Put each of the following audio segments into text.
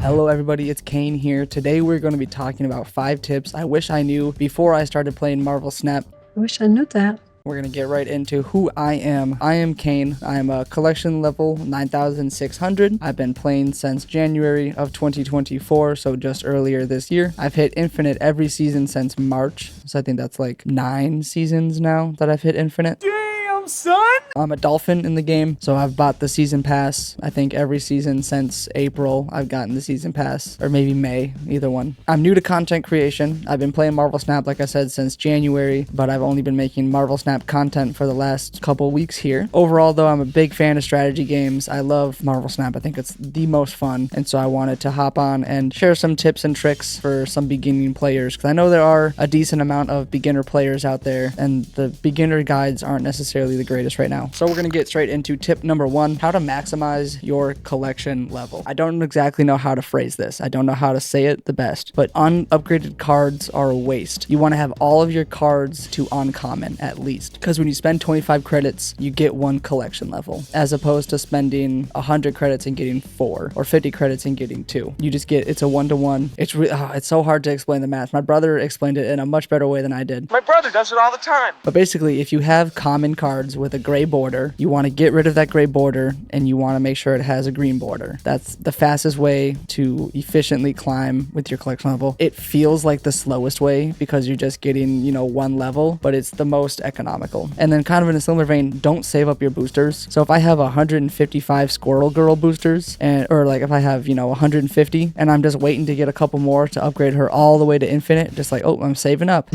Hello everybody, it's Caine here. Today we're going to be talking about 5 tips I wish I knew before I started playing Marvel Snap. I wish I knew that. We're going to get right into who I am. I am Caine. I am a collection level 9600. I've been playing since January of 2024, so just earlier this year. I've hit infinite every season since March, so I think that's like 9 seasons now that I've hit infinite. Damn, son! I'm a dolphin in the game, so I've bought the season pass. I think every season since April, I've gotten the season pass, or maybe May, either one. I'm new to content creation. I've been playing Marvel Snap, like I said, since January, but I've only been making Marvel Snap content for the last couple weeks here. Overall, though, I'm a big fan of strategy games. I love Marvel Snap. I think it's the most fun, and so I wanted to hop on and share some tips and tricks for some beginning players, because I know there are a decent amount of beginner players out there, and the beginner guides aren't necessarily the greatest right now. So we're going to get straight into tip number 1, how to maximize your collection level. I don't exactly know how to phrase this. I don't know how to say it the best, but unupgraded cards are a waste. You want to have all of your cards to uncommon at least, because when you spend 25 credits, you get 1 collection level, as opposed to spending 100 credits and getting 4, or 50 credits and getting 2. You just get, it's a 1-to-1. It's so hard to explain the math. My brother explained it in a much better way than I did. My brother does it all the time. But basically, if you have common cards with a gray border, you want to get rid of that gray border, and you want to make sure it has a green border. That's the fastest way to efficiently climb with your collection level. It feels like the slowest way because you're just getting, 1 level, but it's the most economical. And then kind of in a similar vein, don't save up your boosters. So if I have 155 Squirrel Girl boosters, or like if I have, 150, and I'm just waiting to get a couple more to upgrade her all the way to infinite, just like, oh, I'm saving up.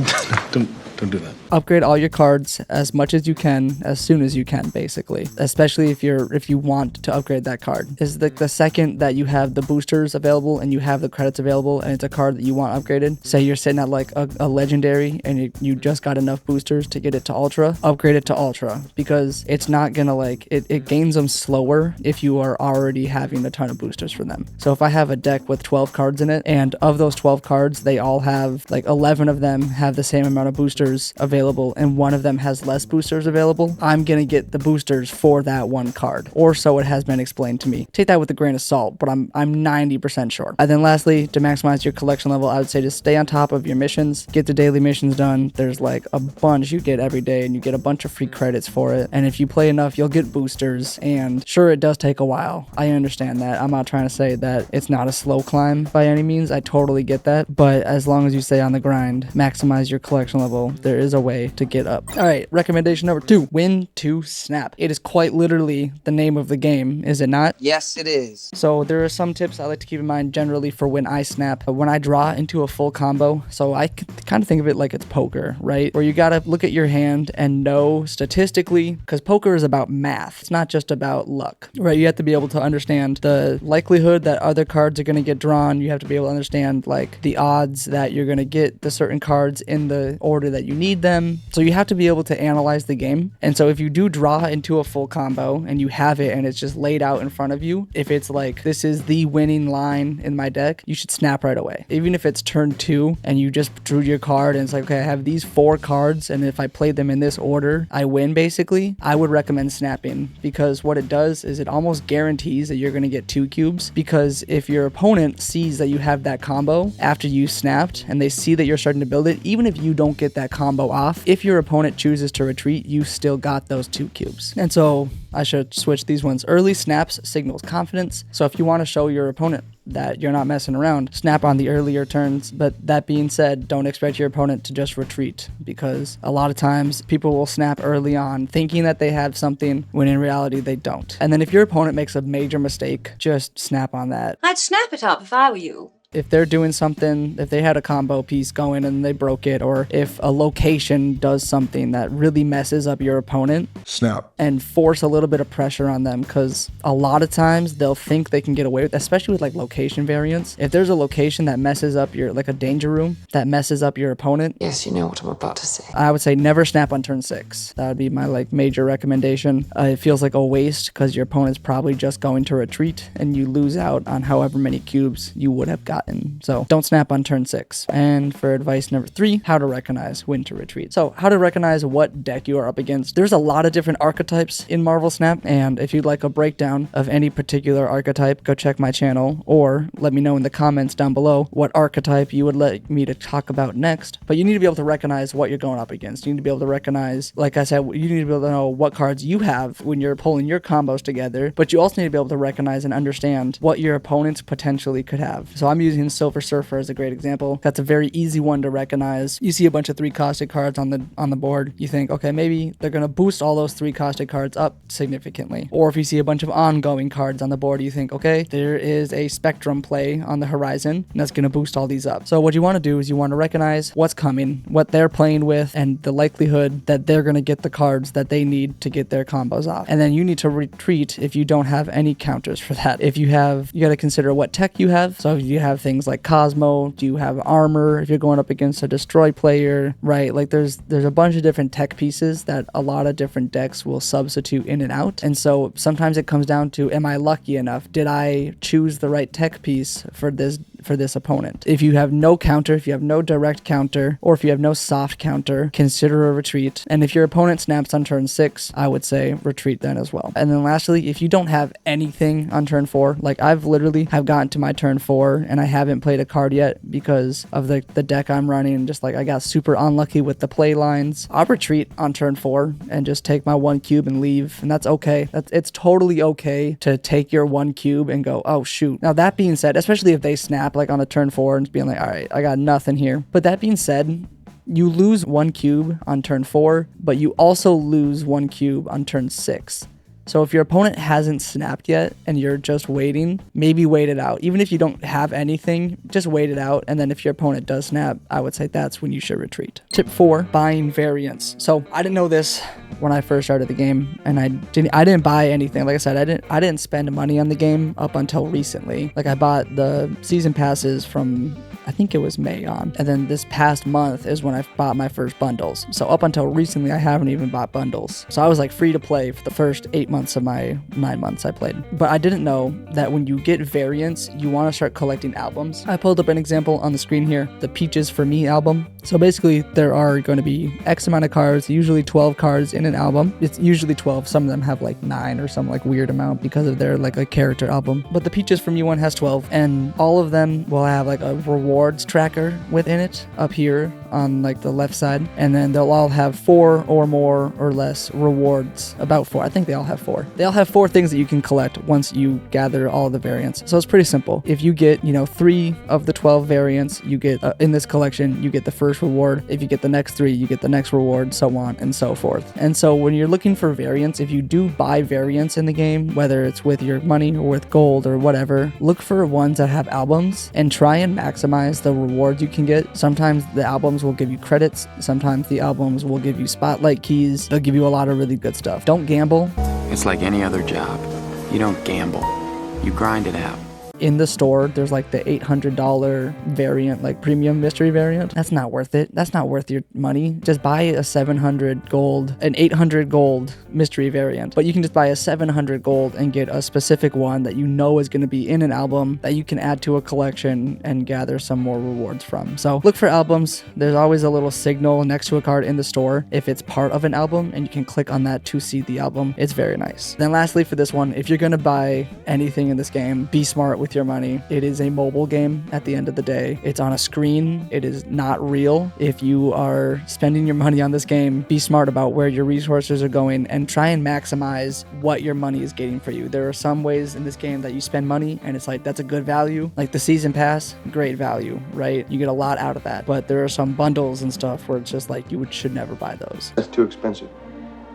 Don't do that. Upgrade all your cards as much as you can, as soon as you can, basically. Especially if you want to upgrade that card. Is the second that you have the boosters available and you have the credits available and it's a card that you want upgraded, say you're sitting at like a legendary and you just got enough boosters to get it to ultra, upgrade it to ultra, because it's not gonna it gains them slower if you are already having a ton of boosters for them. So if I have a deck with 12 cards in it, and of those 12 cards, they all have like 11 of them have the same amount of boosters available and 1 of them has less boosters available, I'm gonna get the boosters for that 1 card, or so it has been explained to me. Take that with a grain of salt, but I'm 90% sure. And then lastly, to maximize your collection level, I would say just stay on top of your missions, get the daily missions done. There's like a bunch you get every day and you get a bunch of free credits for it, and if you play enough, you'll get boosters. And sure, it does take a while. I understand that. I'm not trying to say that it's not a slow climb by any means. I totally get that, but as long as you stay on the grind, maximize your collection level, there is a way to get up. All right, recommendation number 2, when to snap. It is quite literally the name of the game, is it not? Yes, it is. So there are some tips I like to keep in mind generally for when I snap. When I draw into a full combo, so I kind of think of it like it's poker, right? Where you gotta look at your hand and know statistically, because poker is about math. It's not just about luck, right? You have to be able to understand the likelihood that other cards are gonna get drawn. You have to be able to understand like the odds that you're gonna get the certain cards in the order that you need them. So you have to be able to analyze the game. And so if you do draw into a full combo and you have it and it's just laid out in front of you, if it's like, this is the winning line in my deck, you should snap right away. Even if it's turn 2 and you just drew your card and it's like, okay, I have these 4 cards and if I play them in this order, I win basically, I would recommend snapping, because what it does is it almost guarantees that you're going to get 2 cubes, because if your opponent sees that you have that combo after you snapped and they see that you're starting to build it, even if you don't get that combo off, if your opponent chooses to retreat, you still got those 2 cubes. And so I should switch these ones. Early snaps signals confidence. So if you want to show your opponent that you're not messing around, snap on the earlier turns. But that being said, don't expect your opponent to just retreat, because a lot of times people will snap early on thinking that they have something when in reality they don't. And then if your opponent makes a major mistake, just snap on that. I'd snap it up if I were you. If they're doing something, if they had a combo piece going and they broke it, or if a location does something that really messes up your opponent, Snap. and force a little bit of pressure on them, because a lot of times they'll think they can get away with, especially with like location variants. If there's a location that messes up your, like a danger room, that messes up your opponent, Yes, you know what I'm about to say. I would say never snap on turn 6. That would be my like major recommendation. It feels like a waste because your opponent's probably just going to retreat and you lose out on however many cubes you would have gotten. So don't snap on turn 6. And for advice number 3, how to recognize when to retreat. So how to recognize what deck you are up against. There's a lot of different archetypes in Marvel Snap, and if you'd like a breakdown of any particular archetype, go check my channel, or let me know in the comments down below what archetype you would like me to talk about next. But you need to be able to recognize what you're going up against. You need to be able to recognize, like I said, you need to be able to know what cards you have when you're pulling your combos together, but you also need to be able to recognize and understand what your opponents potentially could have. So I'm using Silver Surfer as a great example. That's a very easy one to recognize. You see a bunch of 3 caustic cards on the board, you think, okay, maybe they're going to boost all those 3 caustic cards up significantly. Or if you see a bunch of ongoing cards on the board, you think, okay, there is a spectrum play on the horizon, and that's going to boost all these up. So what you want to do is you want to recognize what's coming, what they're playing with, and the likelihood that they're going to get the cards that they need to get their combos off. And then you need to retreat if you don't have any counters for that. If you have, you got to consider what tech you have. So if you have things like Cosmo, do you have armor if you're going up against a destroy player, right? Like there's a bunch of different tech pieces that a lot of different decks will substitute in and out. And so sometimes it comes down to, am I lucky enough? Did I choose the right tech piece for this opponent? If you have no counter, if you have no direct counter, or if you have no soft counter, consider a retreat. And if your opponent snaps on turn 6, I would say retreat then as well. And then lastly, if you don't have anything on turn 4, like I've literally have gotten to my turn 4 and I haven't played a card yet because of the deck I'm running, just like I got super unlucky with the play lines, I'll retreat on turn 4 and just take my 1 cube and leave, and that's okay. It's totally okay to take your 1 cube and go, oh shoot. Now that being said, especially if they snap like on a turn 4 and being like, all right, I got nothing here. But that being said, you lose 1 cube on turn 4, but you also lose 1 cube on turn 6. So if your opponent hasn't snapped yet and you're just waiting, maybe wait it out. Even if you don't have anything, just wait it out. And then if your opponent does snap, I would say that's when you should retreat. Tip 4, buying variants. So I didn't know this when I first started the game, and I didn't buy anything. Like I said, I didn't spend money on the game up until recently. Like I bought the season passes from, I think it was May on. And then this past month is when I bought my first bundles. So up until recently, I haven't even bought bundles. So I was like free to play for the first 8 months of my 9 months I played. But I didn't know that when you get variants, you want to start collecting albums. I pulled up an example on the screen here, the Peaches for Me album. So basically there are going to be X amount of cards, usually 12 cards in an album. It's usually 12. Some of them have like 9 or some like weird amount because of their like a character album. But the Peaches for Me one has 12, and all of them will have like a rewards tracker within it up here on like the left side, and then they'll all have 4 or more or less rewards. About 4. I think they all have 4. They all have 4 things that you can collect once you gather all the variants. So it's pretty simple. If you get 3 of the 12 variants, you get in this collection, you get the first reward. If you get the next 3, you get the next reward, so on and so forth. And so when you're looking for variants, if you do buy variants in the game, whether it's with your money or with gold or whatever, look for ones that have albums and try and maximize the rewards you can get. Sometimes the albums will give you credits. Sometimes the albums will give you spotlight keys. They'll give you a lot of really good stuff. Don't gamble. It's like any other job. You don't gamble. You grind it out. In the store, there's like the $800 variant, like premium mystery variant. That's not worth it. That's not worth your money. Just buy a 700 gold, an 800 gold mystery variant. But you can just buy a 700 gold and get a specific one that you know is going to be in an album that you can add to a collection and gather some more rewards from. So look for albums. There's always a little signal next to a card in the store if it's part of an album, and you can click on that to see the album. It's very nice. Then lastly for this one, if you're going to buy anything in this game, be smart with your money. It is a mobile game at the end of the day. It's on a screen. It is not real. If you are spending your money on this game, be smart about where your resources are going and try and maximize what your money is getting for you. There are some ways in this game that you spend money and it's like, that's a good value. Like the season pass, great value, right? You get a lot out of that. But there are some bundles and stuff where it's just like, you should never buy those. That's too expensive.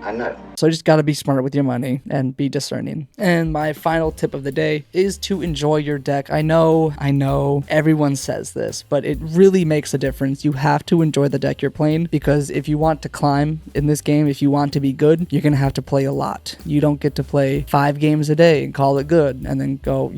I know. So you just got to be smart with your money and be discerning. And my final tip of the day is to enjoy your deck. I know everyone says this, but it really makes a difference. You have to enjoy the deck you're playing, because if you want to climb in this game, if you want to be good, you're going to have to play a lot. You don't get to play 5 games a day and call it good and then go,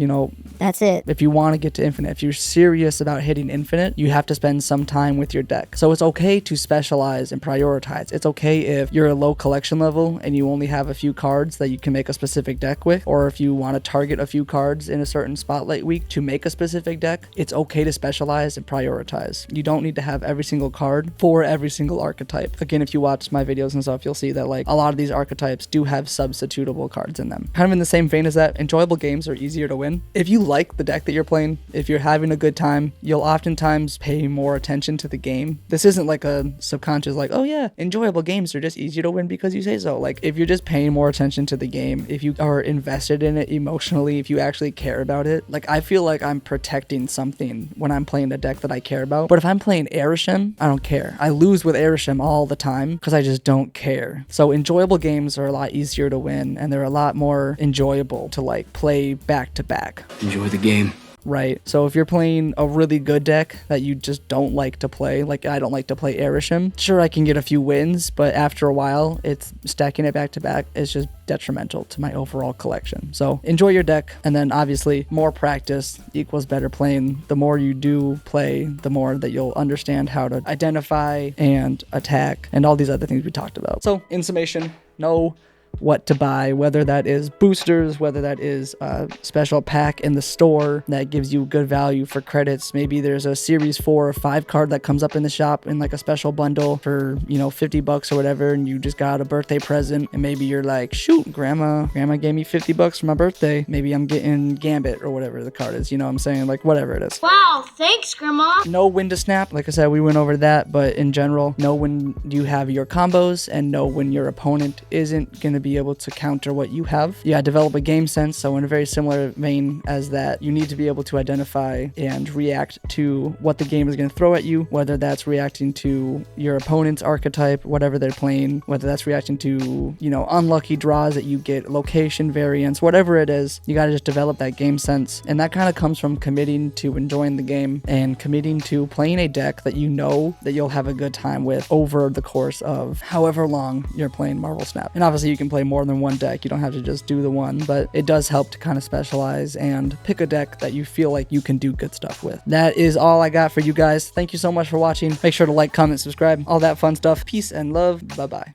that's it. If you want to get to infinite, if you're serious about hitting infinite, you have to spend some time with your deck. So it's okay to specialize and prioritize. It's okay if you're a low collection collection level and you only have a few cards that you can make a specific deck with, or if you want to target a few cards in a certain spotlight week to make a specific deck, it's okay to specialize and prioritize. You don't need to have every single card for every single archetype. Again, if you watch my videos and stuff, you'll see that like a lot of these archetypes do have substitutable cards in them. Kind of in the same vein as that, enjoyable games are easier to win. If you like the deck that you're playing, if you're having a good time, you'll oftentimes pay more attention to the game. This isn't like a subconscious like, oh yeah, enjoyable games are just easier to win because you say so. Like if you're just paying more attention to the game, if you are invested in it emotionally, if you actually care about it, like I feel like I'm protecting something when I'm playing a deck that I care about. But if I'm playing Arishem, I don't care. I lose with Arishem all the time because I just don't care. So enjoyable games are a lot easier to win, and they're a lot more enjoyable to like play back to back. Enjoy the game. Right. So if you're playing a really good deck that you just don't like to play, like I don't like to play Arishem, sure I can get a few wins, but after a while, it's stacking it back to back is just detrimental to my overall collection. So enjoy your deck, and then obviously more practice equals better playing. The more you do play, the more that you'll understand how to identify and attack and all these other things we talked about. So in summation, know what to buy, whether that is boosters, whether that is a special pack in the store that gives you good value for credits. Maybe there's a series 4 or 5 card that comes up in the shop in like a special bundle for, you know, $50 or whatever, and you just got a birthday present, and maybe you're like, shoot, grandma gave me $50 for my birthday, maybe I'm getting Gambit or whatever the card is, you know what I'm saying, like whatever it is. Wow, thanks, Grandma. Know when to snap. Like I said, we went over that, but in general, know when you have your combos and know when your opponent isn't going to be able to counter what you have. Yeah, develop a game sense. So in a very similar vein as that, you need to be able to identify and react to what the game is going to throw at you, whether that's reacting to your opponent's archetype, whatever they're playing, whether that's reacting to, you know, unlucky draws that you get, location variance, whatever it is. You got to just develop that game sense. And that kind of comes from committing to enjoying the game and committing to playing a deck that you know that you'll have a good time with over the course of however long you're playing Marvel Snap. And obviously you can play more than one deck. You don't have to just do the one, but it does help to kind of specialize and pick a deck that you feel like you can do good stuff with. That is all I got for you guys. Thank you so much for watching. Make sure to like, comment, subscribe, all that fun stuff. Peace and love. Bye-bye.